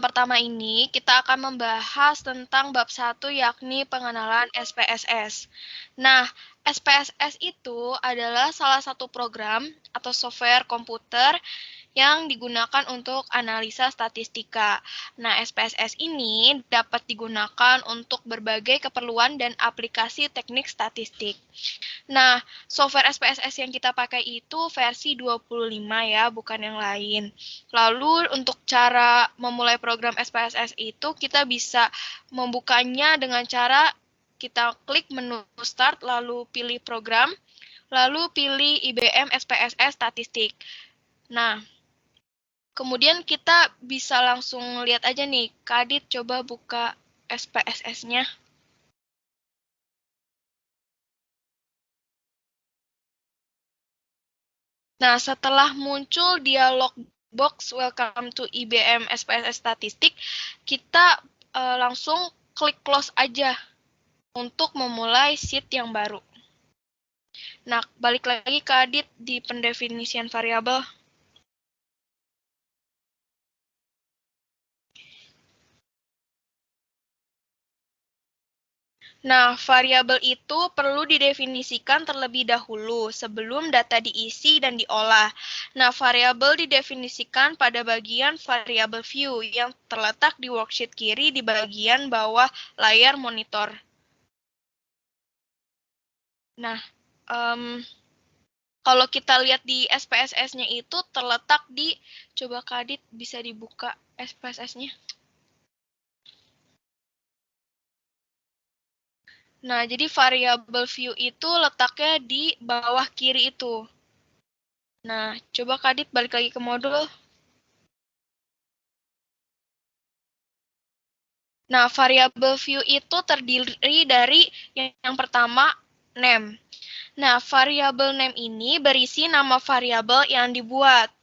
yang pertama ini kita akan membahas tentang bab 1 yakni pengenalan SPSS. Nah, SPSS itu adalah salah satu program atau software komputer yang digunakan untuk analisa statistika. Nah, SPSS ini dapat digunakan untuk berbagai keperluan dan aplikasi teknik statistik. Nah, software SPSS yang kita pakai itu versi 25 ya, bukan yang lain. Lalu untuk cara memulai program SPSS itu kita bisa membukanya dengan cara kita klik menu start, lalu pilih program, lalu pilih IBM SPSS statistik. Nah, kemudian kita bisa langsung lihat aja nih, Kak Adit coba buka SPSS-nya. Nah, setelah muncul dialog box Welcome to IBM SPSS Statistik, kita langsung klik close aja untuk memulai sheet yang baru. Nah, balik lagi ke Adit di pendefinisian variabel. Nah, variabel itu perlu didefinisikan terlebih dahulu sebelum data diisi dan diolah. Nah, variabel didefinisikan pada bagian variabel view yang terletak di worksheet kiri di bagian bawah layar monitor. Nah, kalau kita lihat di SPSS-nya itu terletak di, coba Kadit bisa dibuka SPSS-nya. Nah, jadi variabel view itu letaknya di bawah kiri itu. Nah, coba Kadit balik lagi ke modul. Nah, variabel view itu terdiri dari yang pertama, name. Nah, variabel name ini berisi nama variabel yang dibuat.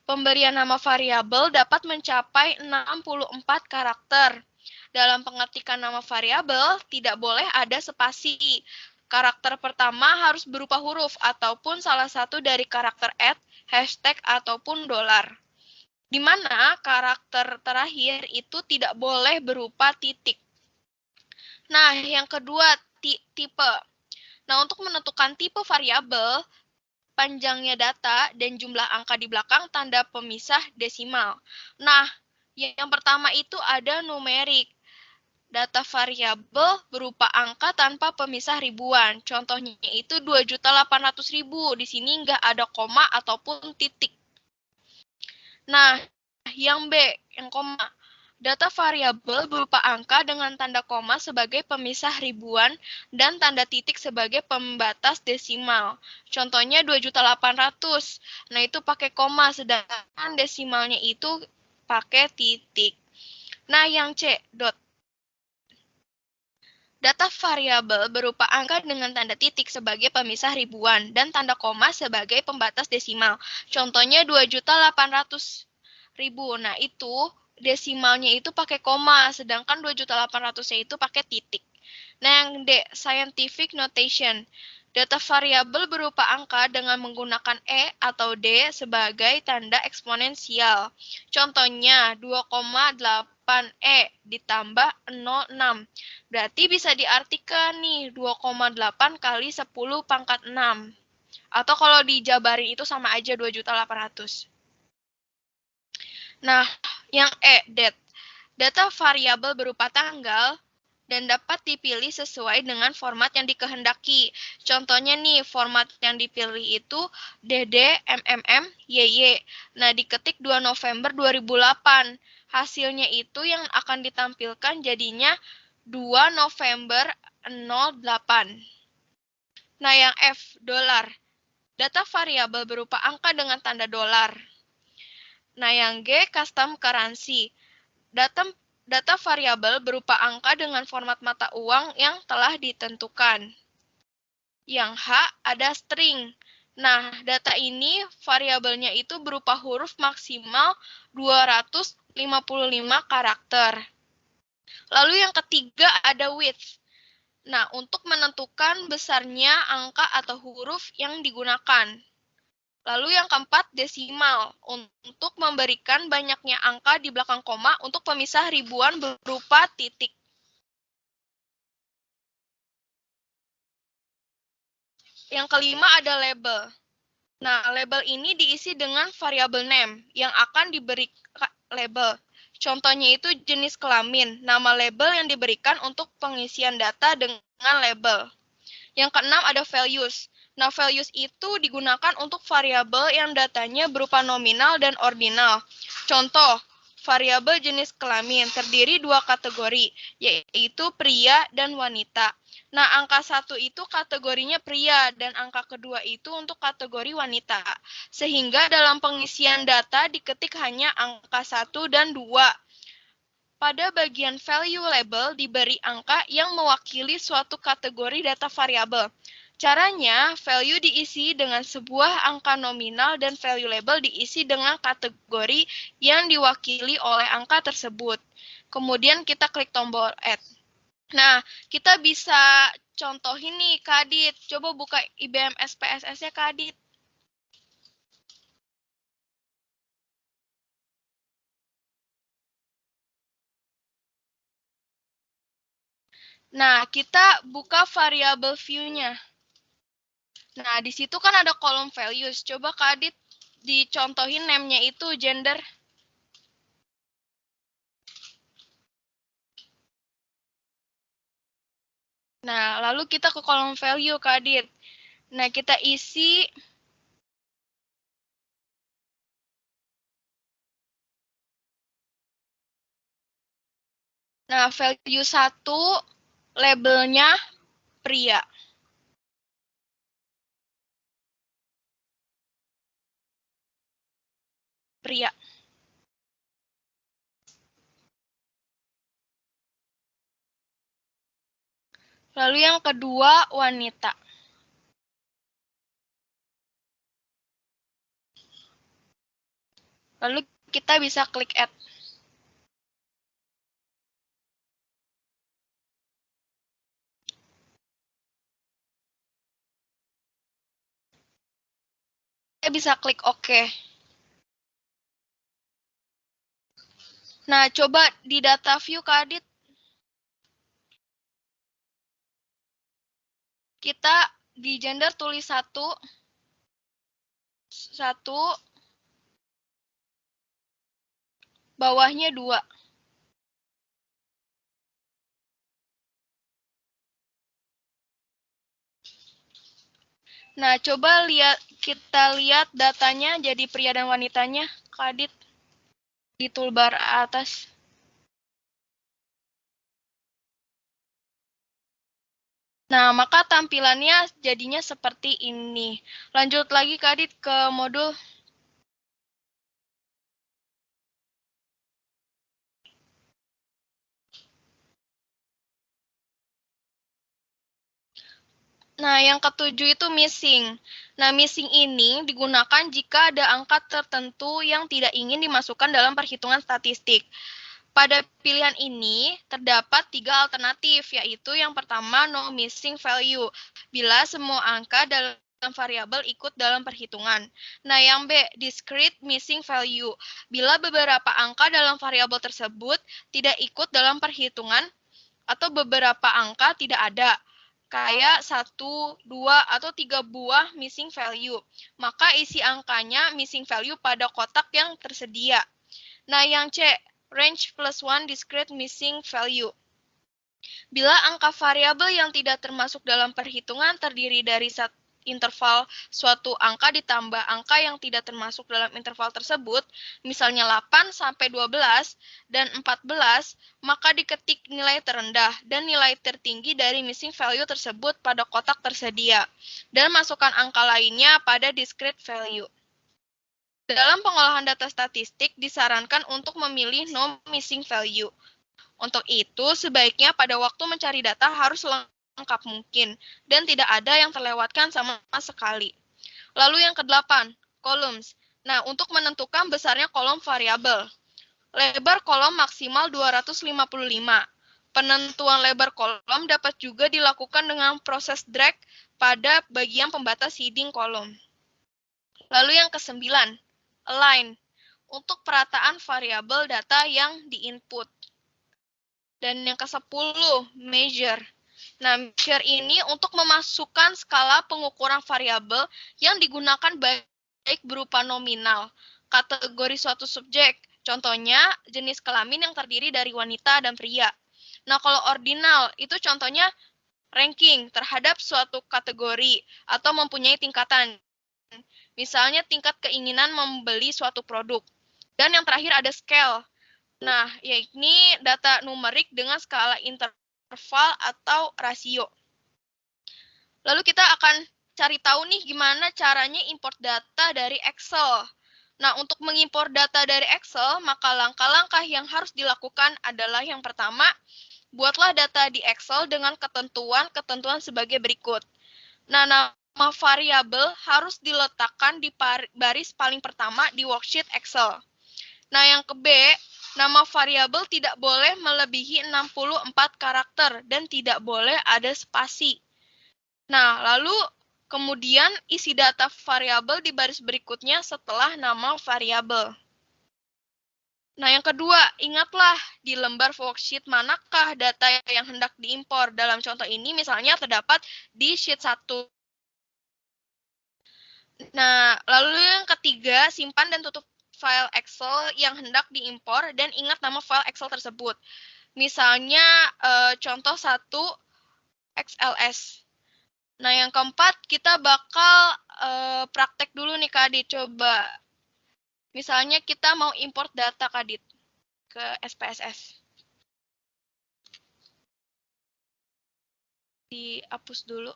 Pemberian nama variabel dapat mencapai 64 karakter. Dalam pengetikan nama variabel, tidak boleh ada spasi. Karakter pertama harus berupa huruf ataupun salah satu dari karakter @ hashtag, ataupun $. Di mana karakter terakhir itu tidak boleh berupa titik. Nah, yang kedua, tipe. Nah, untuk menentukan tipe variabel, panjangnya data dan jumlah angka di belakang tanda pemisah desimal. Nah, yang pertama itu ada numerik. Data variabel berupa angka tanpa pemisah ribuan. Contohnya itu 2.800.000. Di sini nggak ada koma ataupun titik. Nah, yang B, yang koma. Data variabel berupa angka dengan tanda koma sebagai pemisah ribuan dan tanda titik sebagai pembatas desimal. Contohnya 2.800.000. Nah, itu pakai koma, sedangkan desimalnya itu pakai titik. Nah, yang C, dot. Data variabel berupa angka dengan tanda titik sebagai pemisah ribuan dan tanda koma sebagai pembatas desimal. Contohnya 2.800.000. Nah, itu desimalnya itu pakai koma, sedangkan 2.800.000-nya itu pakai titik. Nah, yang D, scientific notation. Data variabel berupa angka dengan menggunakan E atau D sebagai tanda eksponensial. Contohnya 2,8E ditambah 0,6. Berarti bisa diartikan nih 2,8 kali 10 pangkat 6. Atau kalau dijabarin itu sama aja 2.800.000. Nah, yang E, date. Data variabel berupa tanggal dan dapat dipilih sesuai dengan format yang dikehendaki. Contohnya nih, format yang dipilih itu DD, MMM, YY. Nah, diketik 2 November 2008. Hasilnya itu yang akan ditampilkan jadinya 2 November 08. Nah, yang F, dolar. Data variabel berupa angka dengan tanda dolar. Nah, yang G, custom currency. Data variabel berupa angka dengan format mata uang yang telah ditentukan. Yang H, ada string. Nah, data ini variabelnya itu berupa huruf maksimal 255 karakter. Lalu yang ketiga ada width. Nah, untuk menentukan besarnya angka atau huruf yang digunakan. Lalu yang keempat, desimal, untuk memberikan banyaknya angka di belakang koma untuk pemisah ribuan berupa titik. Yang kelima ada label. Nah, label ini diisi dengan variabel name yang akan diberi label. Contohnya itu jenis kelamin, nama label yang diberikan untuk pengisian data dengan label. Yang keenam ada values. Nah, values itu digunakan untuk variabel yang datanya berupa nominal dan ordinal. Contoh, variabel jenis kelamin terdiri dua kategori, yaitu pria dan wanita. Nah, angka 1 itu kategorinya pria, dan angka kedua itu untuk kategori wanita. Sehingga dalam pengisian data diketik hanya angka 1 dan 2. Pada bagian value label diberi angka yang mewakili suatu kategori data variabel. Caranya, value diisi dengan sebuah angka nominal dan value label diisi dengan kategori yang diwakili oleh angka tersebut. Kemudian kita klik tombol add. Nah, kita bisa contohin nih, Kak Adit. Coba buka IBM SPSS-nya, Kak Adit. Nah, kita buka variabel view-nya. Nah, di situ kan ada kolom values. Coba Kak Adit dicontohin name-nya itu gender. Nah, lalu kita ke kolom value, Kak Adit. Nah, kita isi value 1 labelnya pria. Pria. Lalu yang kedua, wanita. Lalu kita bisa klik add. Kita bisa klik OK. Nah, coba di data view, Kak Adit. Kita di gender tulis 1, bawahnya 2. Nah, coba kita lihat datanya jadi pria dan wanitanya, Kak Adit, di toolbar atas. Nah, maka tampilannya jadinya seperti ini. Lanjut lagi, Kak Adit, ke modul. Nah, yang ketujuh itu missing. Nah, missing ini digunakan jika ada angka tertentu yang tidak ingin dimasukkan dalam perhitungan statistik. Pada pilihan ini, terdapat 3 alternatif, yaitu yang pertama, no missing value, bila semua angka dalam variabel ikut dalam perhitungan. Nah, yang B, discrete missing value, bila beberapa angka dalam variabel tersebut tidak ikut dalam perhitungan atau beberapa angka tidak ada, kayak 1, 2, atau 3 buah missing value. Maka isi angkanya missing value pada kotak yang tersedia. Nah, yang C, range plus 1 discrete missing value. Bila angka variabel yang tidak termasuk dalam perhitungan terdiri dari interval suatu angka ditambah angka yang tidak termasuk dalam interval tersebut, misalnya 8 sampai 12 dan 14, maka diketik nilai terendah dan nilai tertinggi dari missing value tersebut pada kotak tersedia, dan masukkan angka lainnya pada discrete value. Dalam pengolahan data statistik, disarankan untuk memilih no missing value. Untuk itu, sebaiknya pada waktu mencari data harus lengkap mungkin, dan tidak ada yang terlewatkan sama sekali. Lalu yang ke-8, columns. Nah, untuk menentukan besarnya kolom variabel. Lebar kolom maksimal 255. Penentuan lebar kolom dapat juga dilakukan dengan proses drag pada bagian pembatas heading kolom. Lalu yang ke-9, align, untuk perataan variabel data yang di-input. Dan yang ke-10, measure. Nah, measure ini untuk memasukkan skala pengukuran variabel yang digunakan baik berupa nominal, kategori suatu subjek, contohnya jenis kelamin yang terdiri dari wanita dan pria. Nah, kalau ordinal, itu contohnya ranking terhadap suatu kategori atau mempunyai tingkatan. Misalnya tingkat keinginan membeli suatu produk. Dan yang terakhir ada scale. Nah, yakni data numerik dengan skala interval atau rasio. Lalu kita akan cari tahu nih gimana caranya import data dari Excel. Nah, untuk mengimpor data dari Excel, maka langkah-langkah yang harus dilakukan adalah yang pertama, buatlah data di Excel dengan ketentuan sebagai berikut. Nah, nama variabel harus diletakkan di baris paling pertama di worksheet Excel. Nah, yang ke B, nama variabel tidak boleh melebihi 64 karakter dan tidak boleh ada spasi. Nah, lalu kemudian isi data variabel di baris berikutnya setelah nama variabel. Nah, yang kedua, ingatlah di lembar worksheet manakah data yang hendak diimpor. Dalam contoh ini misalnya terdapat di sheet 1. Nah, lalu yang ketiga, simpan dan tutup file Excel yang hendak diimpor dan ingat nama file Excel tersebut. Misalnya contoh 1 XLS. Nah, yang keempat, kita bakal praktek dulu nih Kak Adit. Coba, misalnya kita mau import data Kak Adit ke SPSS. Dihapus dulu.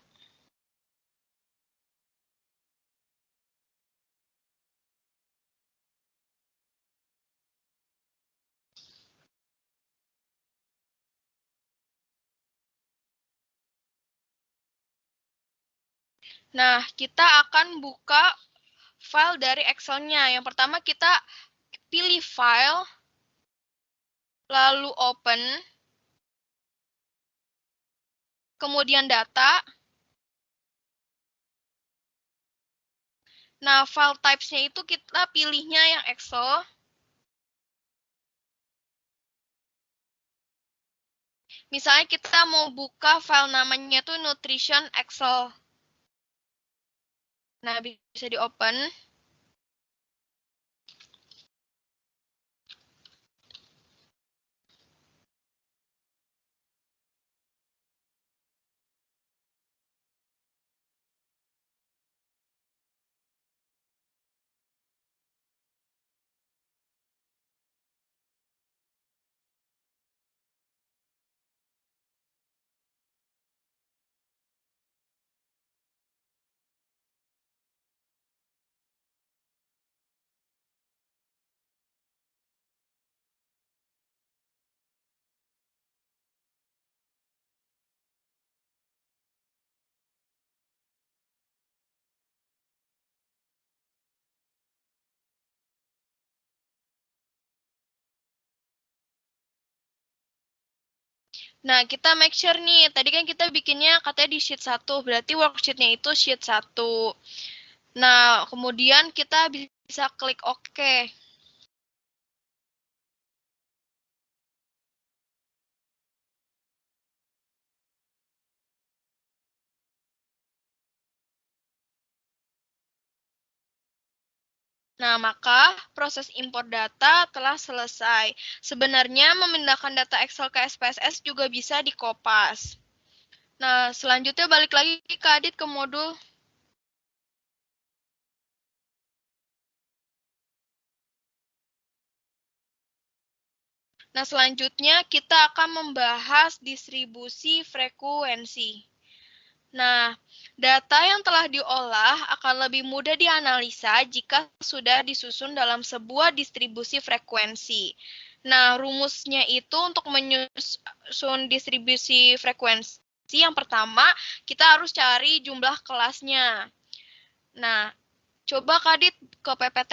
Nah, kita akan buka file dari Excel-nya. Yang pertama kita pilih file, lalu open, kemudian data. Nah, file types-nya itu kita pilihnya yang Excel. Misalnya kita mau buka file namanya tuh Nutrition Excel. Nah, bisa di-open. Nah, kita make sure nih, tadi kan kita bikinnya katanya di sheet 1, berarti worksheet-nya itu sheet 1. Nah, kemudian kita bisa klik OK. Nah, maka proses import data telah selesai. Sebenarnya memindahkan data Excel ke SPSS juga bisa di Kopas. Nah, selanjutnya balik lagi ke Adit ke modul. Nah, selanjutnya kita akan membahas distribusi frekuensi. Nah, data yang telah diolah akan lebih mudah dianalisa jika sudah disusun dalam sebuah distribusi frekuensi. Nah, rumusnya itu untuk menyusun distribusi frekuensi, yang pertama, kita harus cari jumlah kelasnya. Nah, coba Kadit ke PPT.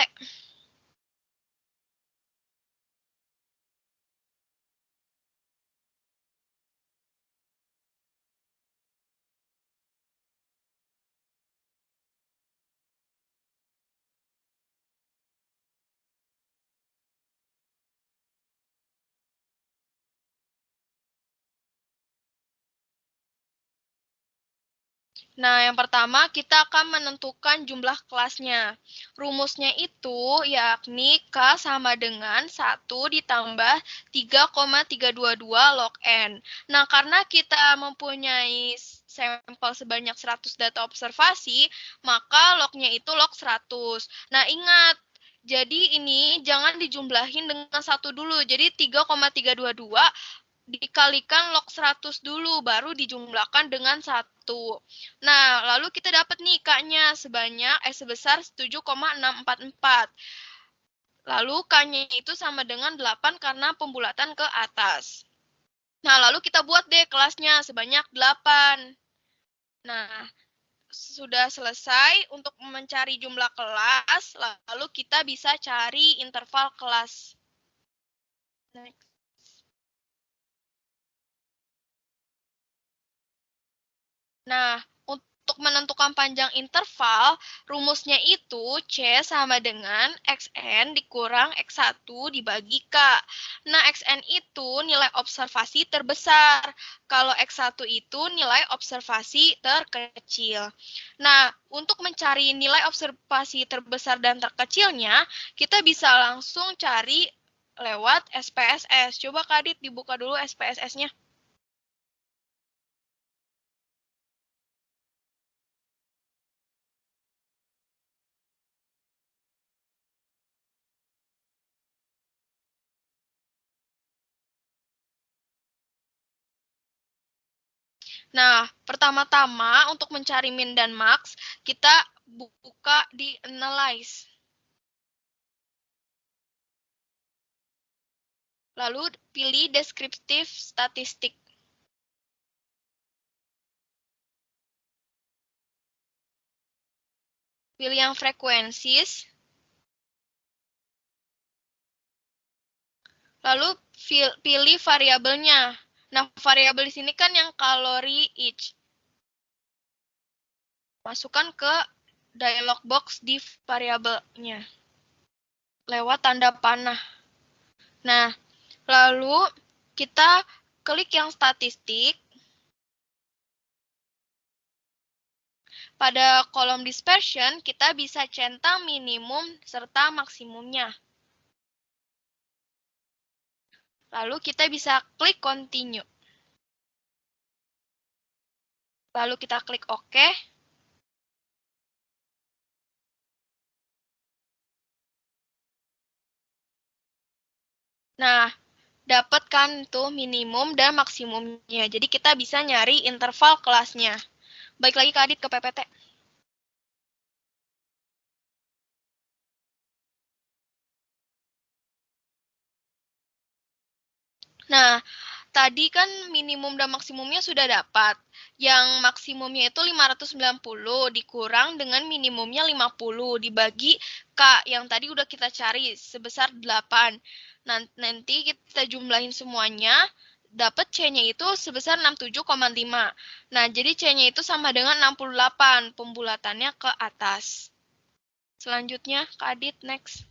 Nah, yang pertama kita akan menentukan jumlah kelasnya. Rumusnya itu yakni K sama dengan 1 ditambah 3,322 log N. Nah, karena kita mempunyai sampel sebanyak 100 data observasi, maka lognya itu log 100. Nah, ingat, jadi ini jangan dijumlahin dengan 1 dulu. Jadi 3,322 dikalikan log 100 dulu, baru dijumlahkan dengan 1. Nah, lalu kita dapat nih K-nya sebesar 7,644. Lalu K-nya itu sama dengan 8 karena pembulatan ke atas. Nah, lalu kita buat deh kelasnya sebanyak 8. Nah, sudah selesai untuk mencari jumlah kelas, lalu kita bisa cari interval kelas. Next. Nah, untuk menentukan panjang interval, rumusnya itu C sama dengan XN dikurang X1 dibagi K. Nah, XN itu nilai observasi terbesar. Kalau X1 itu nilai observasi terkecil. Nah, untuk mencari nilai observasi terbesar dan terkecilnya, kita bisa langsung cari lewat SPSS. Coba Kak Adit dibuka dulu SPSS-nya. Nah, pertama-tama untuk mencari min dan max, kita buka di analyze. Lalu pilih deskriptif statistik. Pilih yang frekuensis. Lalu pilih variabelnya. Nah, variabel di sini kan yang kalori each. Masukkan ke dialog box di variabelnya. Lewat tanda panah. Nah, lalu kita klik yang statistik. Pada kolom dispersion, kita bisa centang minimum serta maksimumnya. Lalu kita bisa klik continue. Lalu kita klik OK. Nah, dapat kan tuh minimum dan maksimumnya. Jadi kita bisa nyari interval kelasnya. Baik lagi Kak Adit ke PPT. Nah, tadi kan minimum dan maksimumnya sudah dapat. Yang maksimumnya itu 590 dikurang dengan minimumnya 50 dibagi K yang tadi udah kita cari sebesar 8. Nanti kita jumlahin semuanya, dapat C-nya itu sebesar 67,5. Nah, jadi C-nya itu sama dengan 68, pembulatannya ke atas. Selanjutnya, Kak Adit, next.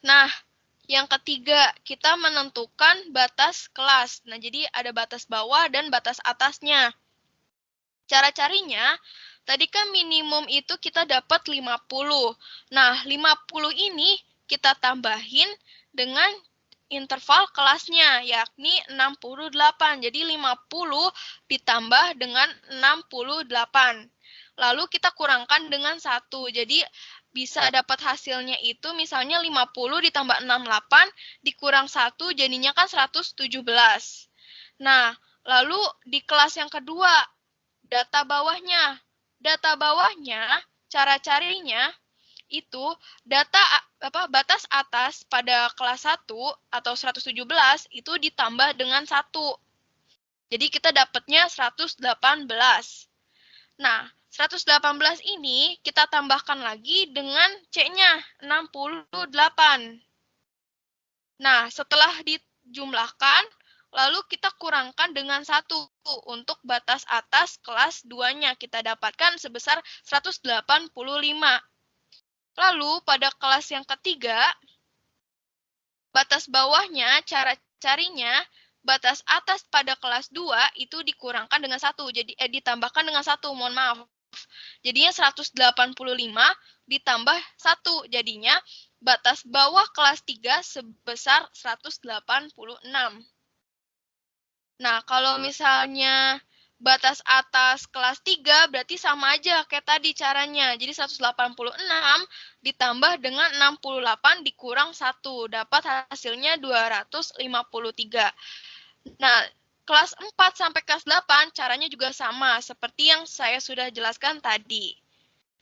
Nah, yang ketiga, kita menentukan batas kelas. Nah, jadi ada batas bawah dan batas atasnya. Cara carinya, tadi kan minimum itu kita dapat 50. Nah, 50 ini kita tambahin dengan interval kelasnya, yakni 68. Jadi 50 ditambah dengan 68. Lalu kita kurangkan dengan 1. Jadi bisa dapat hasilnya itu misalnya 50 ditambah 68 dikurang 1 jadinya kan 117. Nah, lalu di kelas yang kedua, data bawahnya. Data bawahnya, cara carinya itu batas atas pada kelas 1 atau 117 itu ditambah dengan 1. Jadi kita dapatnya 118. Nah, 118 ini kita tambahkan lagi dengan C-nya, 68. Nah, setelah dijumlahkan, lalu kita kurangkan dengan 1 untuk batas atas kelas 2-nya. Kita dapatkan sebesar 185. Lalu pada kelas yang ketiga, batas bawahnya cara carinya batas atas pada kelas 2 itu dikurangkan dengan 1, jadi ditambahkan dengan 1, mohon maaf. Jadinya 185 ditambah 1, jadinya batas bawah kelas 3 sebesar 186. Nah, kalau misalnya batas atas kelas 3 berarti sama aja kayak tadi caranya. Jadi 186 ditambah dengan 68 dikurang 1. Dapat hasilnya 253. Nah, kelas 4 sampai kelas 8 caranya juga sama seperti yang saya sudah jelaskan tadi.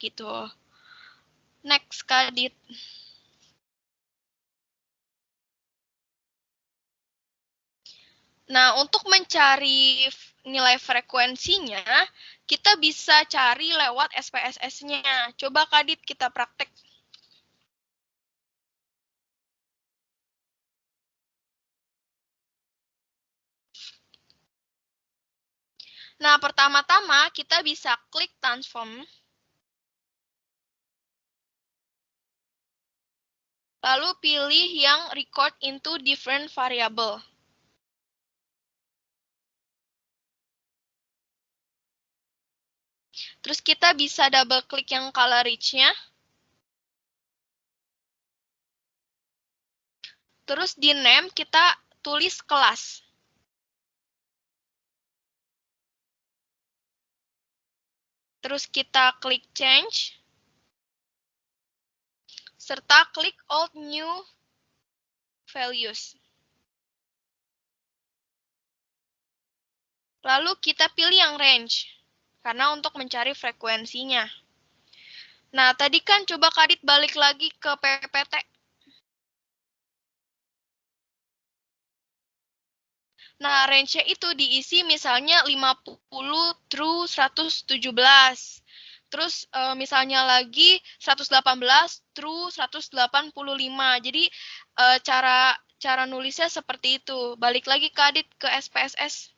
Gitu. Next, Kadit. Nah, untuk mencari nilai frekuensinya, kita bisa cari lewat SPSS-nya. Coba Kadit kita praktek. Nah, pertama-tama kita bisa klik transform. Lalu pilih yang record into different variable. Terus kita bisa double klik yang color reach-nya. Terus di name kita tulis kelas. Terus kita klik change. Serta klik old new values. Lalu kita pilih yang range, karena untuk mencari frekuensinya. Nah, tadi kan coba Kadit balik lagi ke PPT. Nah, range-nya itu diisi misalnya 50 through 117. Terus misalnya lagi 118 through 185. Jadi cara nulisnya seperti itu. Balik lagi Kadit ke SPSS.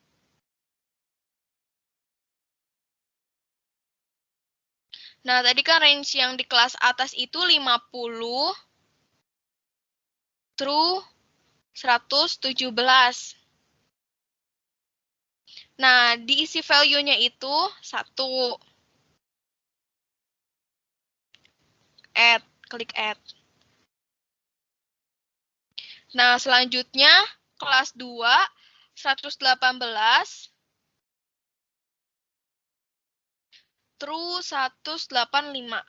Nah, tadi kan range yang di kelas atas itu 50 through 117. Nah, diisi value-nya itu 1. Add, klik add. Nah, selanjutnya kelas 2, 118 through 185.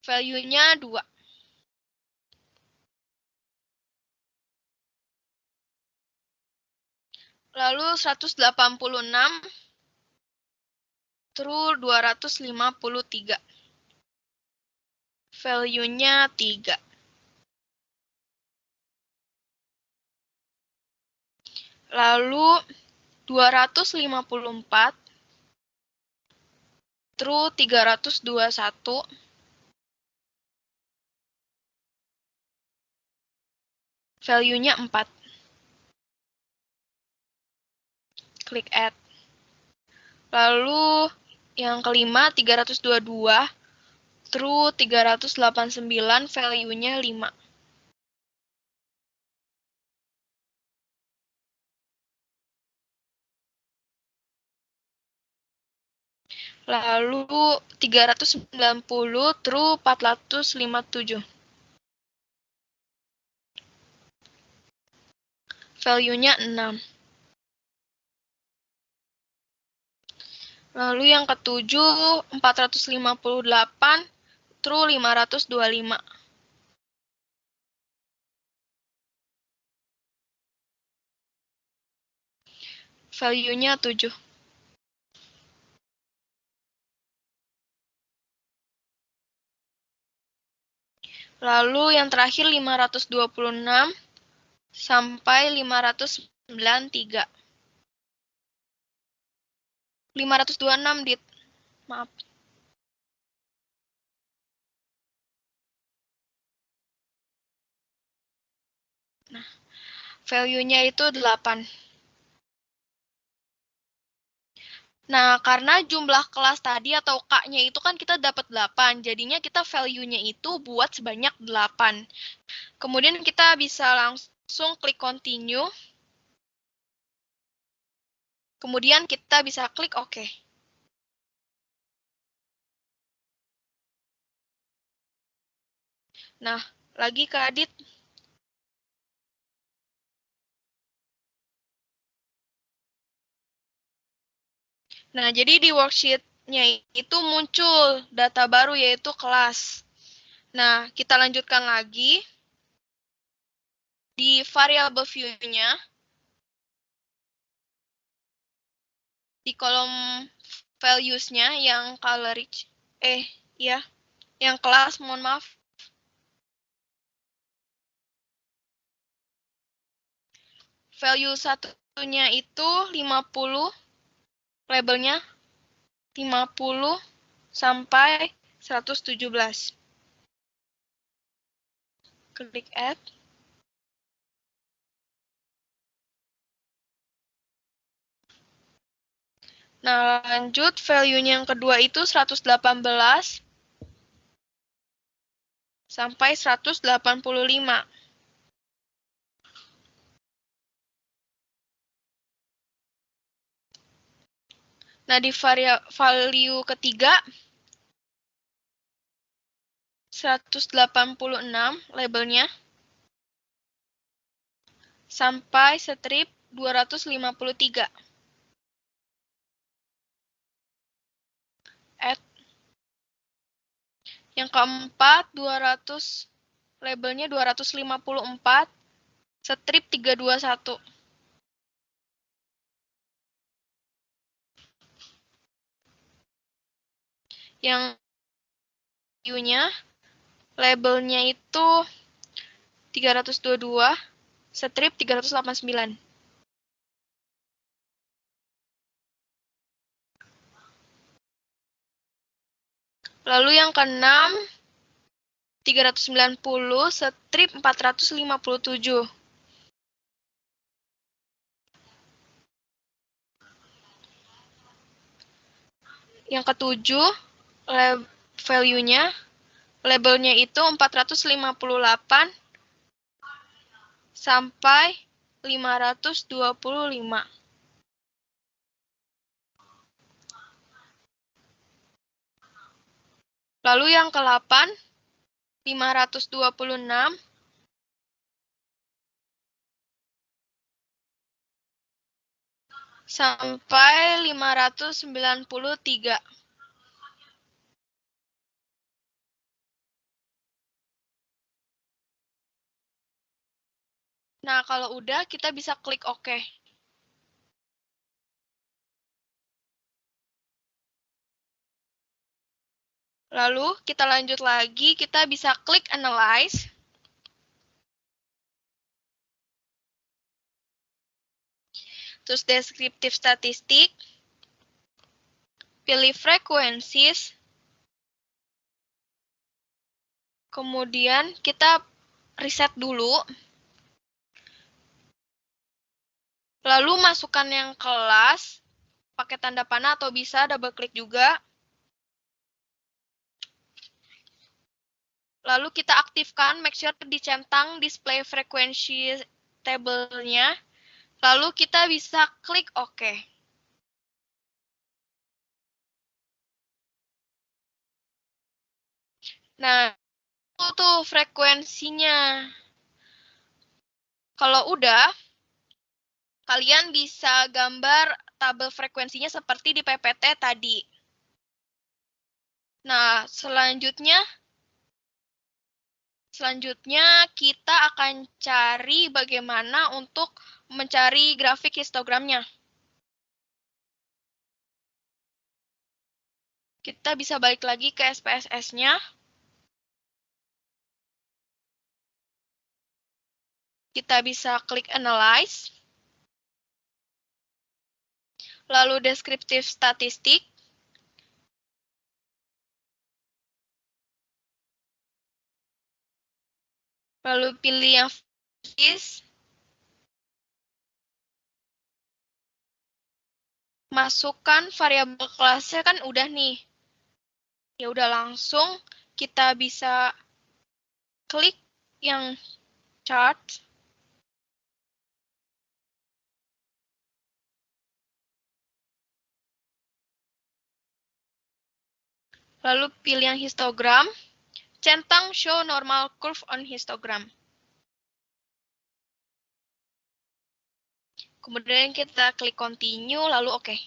Value-nya 2. Lalu 186 through 253. Value-nya 3. Lalu 254 through 321. Value-nya 4. Klik add. Lalu yang kelima 322 through 389, value-nya 5. Lalu 390 through 457. Value-nya 6. Lalu yang ketujuh 458 through 525. Value-nya 7. Lalu yang terakhir 526 sampai 593. 526, Dit. Maaf. Nah, value-nya itu 8. Nah, karena jumlah kelas tadi atau K-nya itu kan kita dapat 8, jadinya kita value-nya itu buat sebanyak 8. Kemudian kita bisa langsung klik continue. Kemudian kita bisa klik OK. Nah, lagi Kak Adit. Nah, jadi di worksheet-nya itu muncul data baru yaitu kelas. Nah, kita lanjutkan lagi. Di variable view-nya, di kolom values-nya yang coverage, yang kelas, mohon maaf. Value satunya itu 50, labelnya 50 sampai 117. Klik add. Nah, lanjut value-nya yang kedua itu 118 sampai 185. Nah, di value ketiga 186 labelnya sampai strip 253. Add. Yang keempat 200 labelnya 254 strip 321. Yang view-nya labelnya itu 322 strip 389. Lalu yang keenam 390 strip 457. Yang ketujuh value-nya labelnya itu 458 sampai 525. Lalu yang ke-8 526 sampai 593. Nah, kalau udah kita bisa klik OK. Lalu kita lanjut lagi, kita bisa klik Analyze. Terus Descriptive Statistik. Pilih Frequencies. Kemudian kita reset dulu. Lalu masukkan yang kelas, pakai tanda panah atau bisa double klik juga. Lalu kita aktifkan, make sure dicentang display frekuensi table-nya. Lalu kita bisa klik OK. Nah, itu tuh frekuensinya. Kalau udah, kalian bisa gambar tabel frekuensinya seperti di PPT tadi. Nah, selanjutnya kita akan cari bagaimana untuk mencari grafik histogramnya. Kita bisa balik lagi ke SPSS-nya. Kita bisa klik Analyze. Lalu Descriptive Statistik. Lalu pilih yang Frequencies. masukkan variabel kelasnya kan udah nih. Ya udah langsung kita bisa klik yang chart. Lalu pilih yang histogram, centang show normal curve on histogram. Kemudian kita klik continue, lalu oke.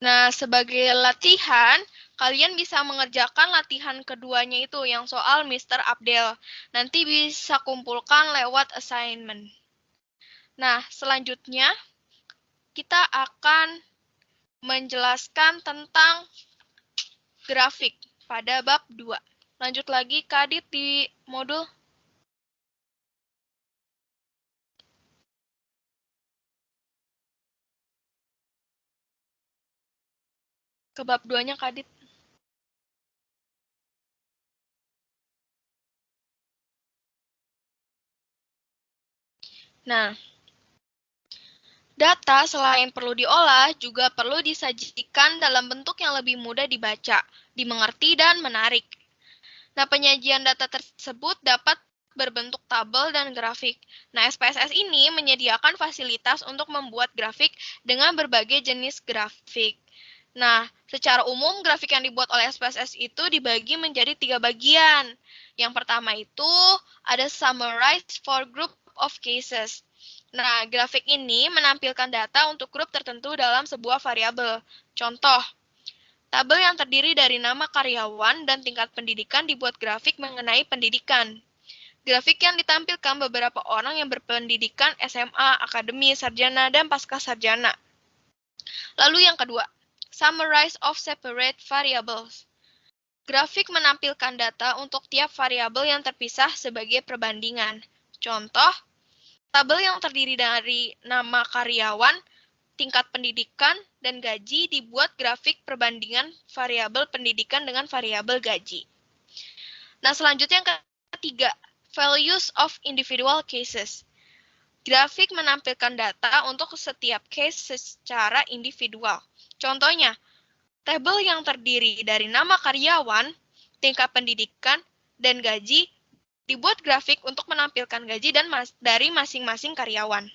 Nah, sebagai latihan, kalian bisa mengerjakan latihan keduanya itu, yang soal Mr. Abdel. Nanti bisa kumpulkan lewat assignment. Nah, selanjutnya kita akan menjelaskan tentang grafik pada bab 2. Lanjut lagi, Kak Adit di modul. Ke bab 2-nya, Kak Adit. Nah, data selain perlu diolah, juga perlu disajikan dalam bentuk yang lebih mudah dibaca, dimengerti, dan menarik. Nah, penyajian data tersebut dapat berbentuk tabel dan grafik. Nah, SPSS ini menyediakan fasilitas untuk membuat grafik dengan berbagai jenis grafik. Nah, secara umum grafik yang dibuat oleh SPSS itu dibagi menjadi 3 bagian. Yang pertama itu ada summarize for group of cases. Nah, grafik ini menampilkan data untuk grup tertentu dalam sebuah variabel. Contoh, tabel yang terdiri dari nama karyawan dan tingkat pendidikan dibuat grafik mengenai pendidikan. Grafik yang ditampilkan beberapa orang yang berpendidikan SMA, akademi, sarjana, dan pasca sarjana. Lalu yang kedua, summarize of separate variables. Grafik menampilkan data untuk tiap variabel yang terpisah sebagai perbandingan. Contoh, tabel yang terdiri dari nama karyawan, tingkat pendidikan, dan gaji dibuat grafik perbandingan variabel pendidikan dengan variabel gaji. Nah, selanjutnya yang ketiga, values of individual cases. Grafik menampilkan data untuk setiap case secara individual. Contohnya, tabel yang terdiri dari nama karyawan, tingkat pendidikan, dan gaji dibuat grafik untuk menampilkan gaji dan dari masing-masing karyawan.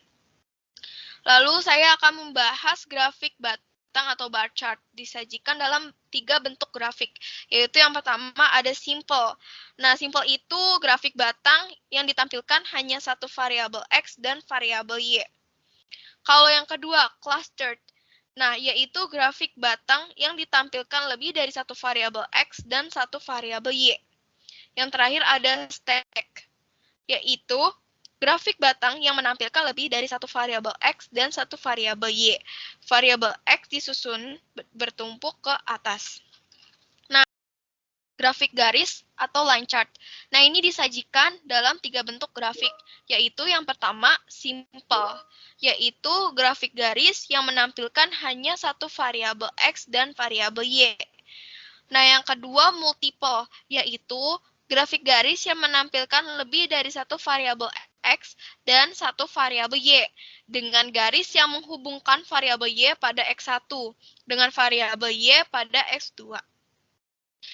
Lalu saya akan membahas grafik batang atau bar chart. Disajikan dalam 3 bentuk grafik, yaitu yang pertama ada simple. Nah, simple itu grafik batang yang ditampilkan hanya satu variabel X dan variabel Y. Kalau yang kedua, clustered. Nah, yaitu grafik batang yang ditampilkan lebih dari satu variabel X dan satu variabel Y. Yang terakhir ada stack, yaitu grafik batang yang menampilkan lebih dari satu variabel X dan satu variabel Y. Variabel X disusun bertumpuk ke atas. Nah, grafik garis atau line chart. Nah, ini disajikan dalam 3 bentuk grafik, yaitu yang pertama, simple, yaitu grafik garis yang menampilkan hanya satu variabel X dan variabel Y. Nah, yang kedua, multiple, yaitu grafik garis yang menampilkan lebih dari satu variabel X dan satu variabel Y, dengan garis yang menghubungkan variabel Y pada X1 dengan variabel Y pada X2.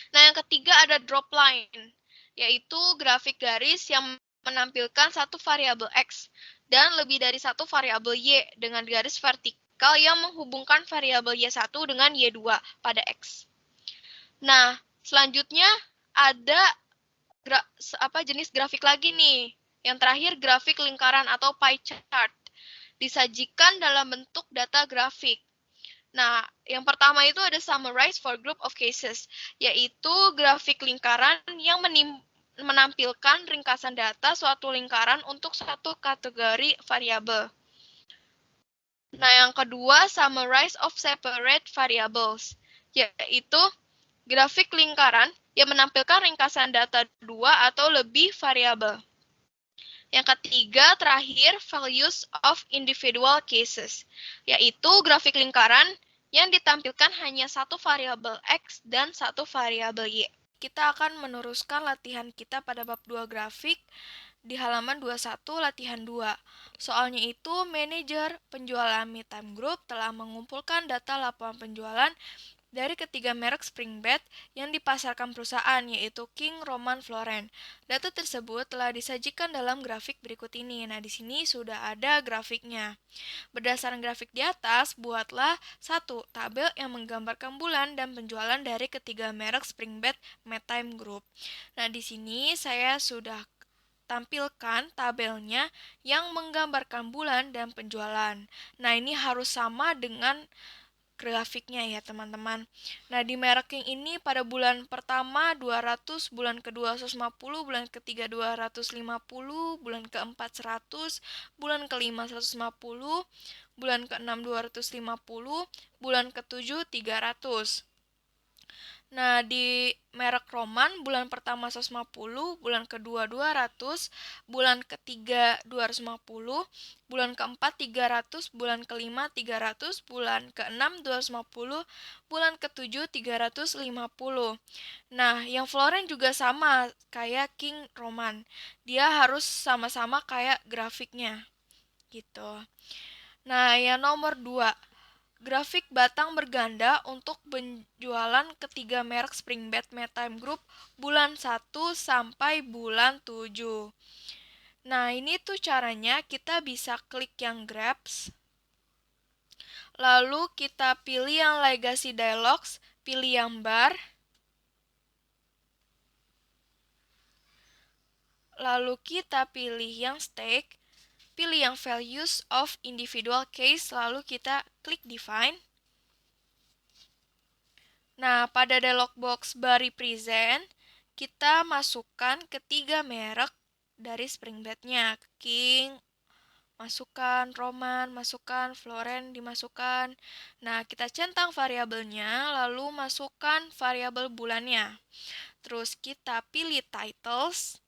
Nah, yang ketiga ada drop line, yaitu grafik garis yang menampilkan satu variabel X dan lebih dari satu variabel Y dengan garis vertikal yang menghubungkan variabel Y1 dengan Y2 pada X. Nah, selanjutnya ada jenis grafik lagi nih. Yang terakhir, grafik lingkaran atau pie chart. Disajikan dalam bentuk data grafik. Nah, yang pertama itu ada summarize for group of cases, yaitu grafik lingkaran yang menampilkan ringkasan data suatu lingkaran untuk satu kategori variabel. Nah, yang kedua, summarize of separate variables, yaitu grafik lingkaran yang menampilkan ringkasan data 2 atau lebih variabel. Yang ketiga, terakhir, values of individual cases, yaitu grafik lingkaran yang ditampilkan hanya satu variabel X dan satu variabel Y. kita akan meneruskan latihan kita pada bab 2 grafik di halaman 21 latihan 2. Soalnya itu, manajer penjualan Midtime Group telah mengumpulkan data laporan penjualan dari ketiga merek spring bed yang dipasarkan perusahaan, yaitu King, Roman, Floren. Data tersebut telah disajikan dalam grafik berikut ini. Nah, di sini sudah ada grafiknya. Berdasarkan grafik di atas, buatlah satu tabel yang menggambarkan bulan dan penjualan dari ketiga merek spring bed Midtime Group. Nah, di sini saya sudah tampilkan tabelnya yang menggambarkan bulan dan penjualan. Nah, ini harus sama dengan grafiknya ya teman-teman. Nah, di merek King ini pada bulan pertama 200, bulan kedua 150, bulan ketiga 250, bulan keempat 100, bulan kelima 150, bulan keenam 250, bulan ketujuh 300. Nah, di merek Roman, bulan pertama 150, bulan kedua 200, bulan ketiga 250, bulan keempat 300, bulan kelima 300, bulan keenam 250, bulan ketujuh 350. Nah, yang Floren juga sama kayak King Roman. Dia harus sama-sama kayak grafiknya, gitu. Nah, yang nomor 2. Grafik batang berganda untuk penjualan ketiga merek spring bed Midtime Group bulan 1 sampai bulan 7. Nah, ini tuh caranya kita bisa klik yang Grabs. Lalu kita pilih yang Legacy Dialogs, pilih yang Bar. Lalu kita pilih yang Stake, pilih yang Values of Individual Case, lalu kita klik Define. Nah, pada dialog box Bar Represent, kita masukkan ketiga merek dari spring bed-nya. King, masukkan, Roman, masukkan, Floren, dimasukkan. Nah, kita centang variabelnya, lalu masukkan variabel bulannya. Terus kita pilih titles.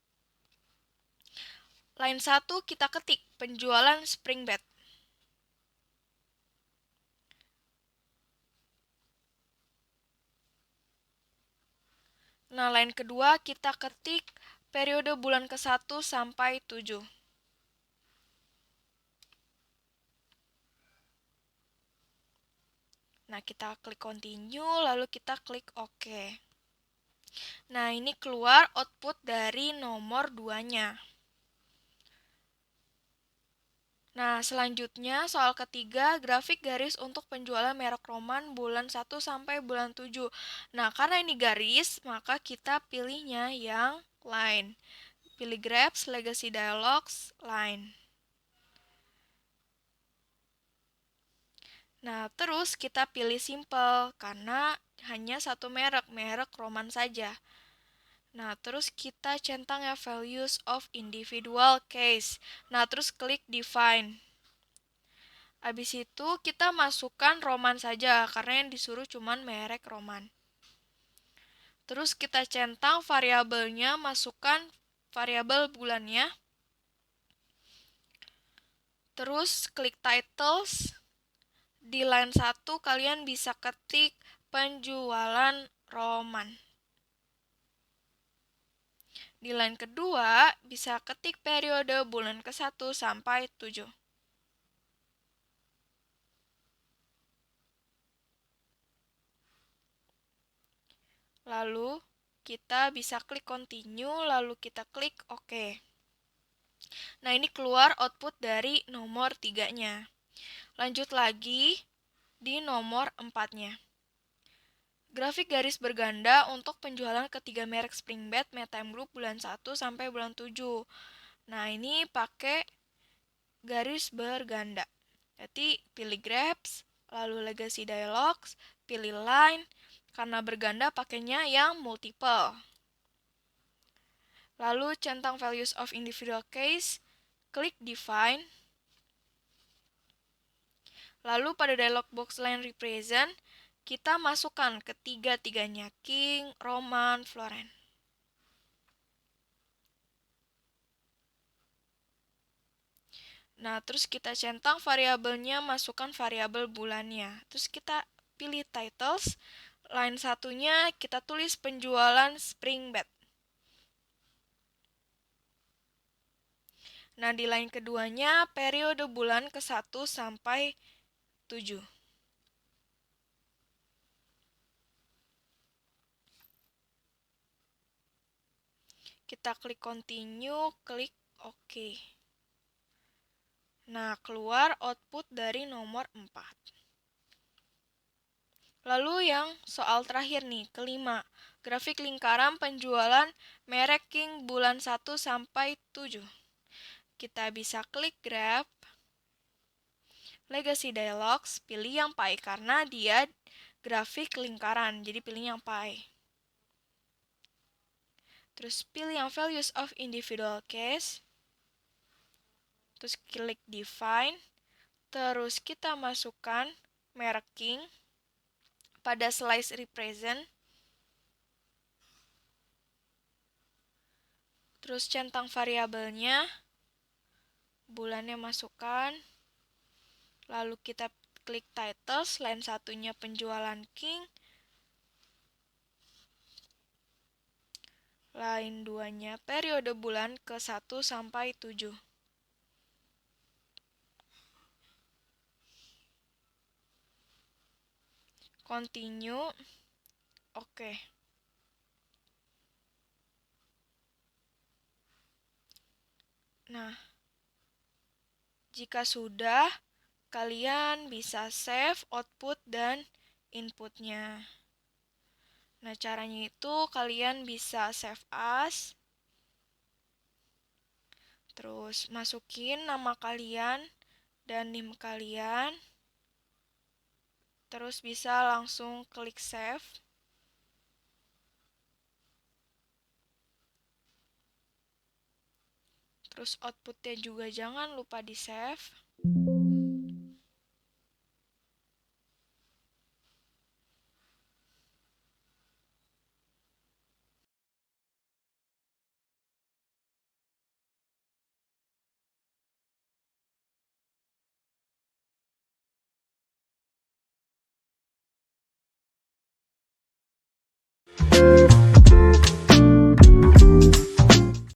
Line 1 kita ketik penjualan spring bed. Nah, line kedua kita ketik periode bulan ke-1 sampai 7. Nah, kita klik continue, lalu kita klik OK. Nah, ini keluar output dari nomor 2-nya. Nah, selanjutnya soal ketiga, grafik garis untuk penjualan merek Roman bulan 1 sampai bulan 7. Nah, karena ini garis, maka kita pilihnya yang line. Pilih Grabs, Legacy Dialogs, line. Nah, terus kita pilih simple, karena hanya satu merek Roman saja. Nah, terus kita centang ya values of individual case. Nah, terus klik define. Habis itu kita masukkan Roman saja, karena yang disuruh cuman merek Roman. Terus kita centang variabelnya, masukkan variabel bulannya. Terus klik titles. Di line 1 kalian bisa ketik penjualan Roman. Di line kedua bisa ketik periode bulan ke-1 sampai 7. Lalu kita bisa klik continue, lalu kita klik OK. Nah, ini keluar output dari nomor 3-nya. Lanjut lagi di nomor 4-nya. Grafik garis berganda untuk penjualan ketiga merek spring bed Midtime Group bulan 1 sampai bulan 7. Nah, ini pakai garis berganda. Jadi, pilih Grabs, lalu Legacy Dialogs, pilih Line, karena berganda pakainya yang multiple. Lalu centang values of individual case, klik define. Lalu pada dialog box line represent, kita masukkan ketiga-tiganya King, Roman, Floren. Nah, terus kita centang variabelnya, masukkan variabel bulannya. Terus kita pilih titles, Line satunya kita tulis penjualan spring bed. Nah, di line keduanya periode bulan ke-1 sampai 7. Kita klik continue, klik OK. Nah, keluar output dari nomor 4. Lalu yang soal terakhir nih, kelima. Grafik lingkaran penjualan merek King bulan 1 sampai 7. Kita bisa klik graph, legacy dialogs, pilih yang pie karena dia grafik lingkaran, jadi pilih yang pie. Terus pilih yang values of individual case. Terus klik define. Terus kita masukkan merek King pada slice represent. Terus centang variabelnya, bulannya masukkan. Lalu kita klik titles, line satunya penjualan King. Line 2-nya periode bulan ke-1 sampai 7. Continue. Oke. Nah, jika sudah, kalian bisa save output dan inputnya. Nah, caranya itu kalian bisa save as. Terus masukin nama kalian dan NIM kalian. Terus bisa langsung klik save. Terus outputnya juga jangan lupa di save.